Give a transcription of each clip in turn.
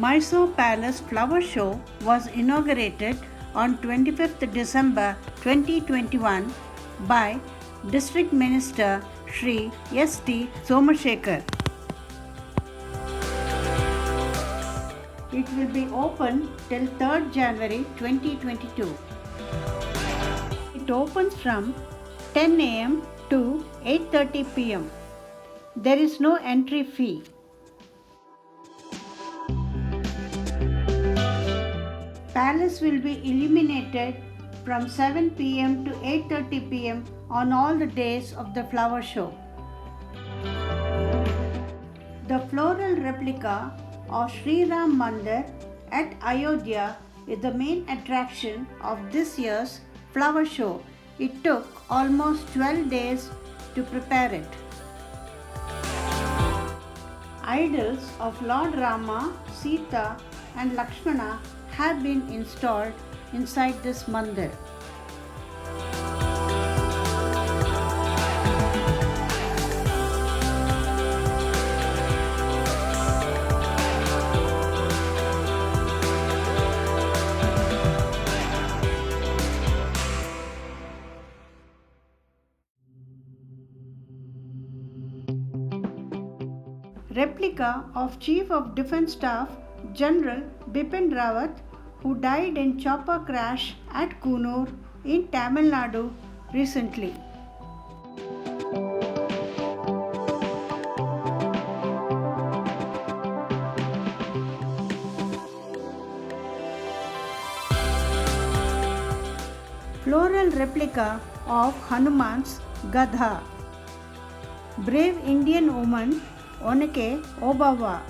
Mysore Palace Flowershow was inaugurated on 25th December 2021 by District Minister Sri ST Somashekar. It will be open till 3rd January 2022. It opens from 10 am to 8:30 pm. There is no entry fee. Palace will be illuminated from 7 pm to 8:30 pm on all the days of the flower show. The floral replica of Sri Ram Mandir at Ayodhya is the main attraction of this year's flower show. It took almost 12 days to prepare it. Idols of Lord Rama, Sita and Lakshmana have been installed inside this mandir. Replica of Chief of Defence Staff General Bipin Rawat, who died in Chopra crash at Coonoor in Tamil Nadu recently. Floral replica of Hanuman's Gadha. Brave Indian woman Onake Obawa.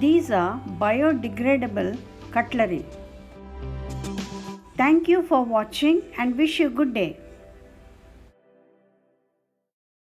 These are biodegradable cutlery. Thank you for watching and wish you a good day.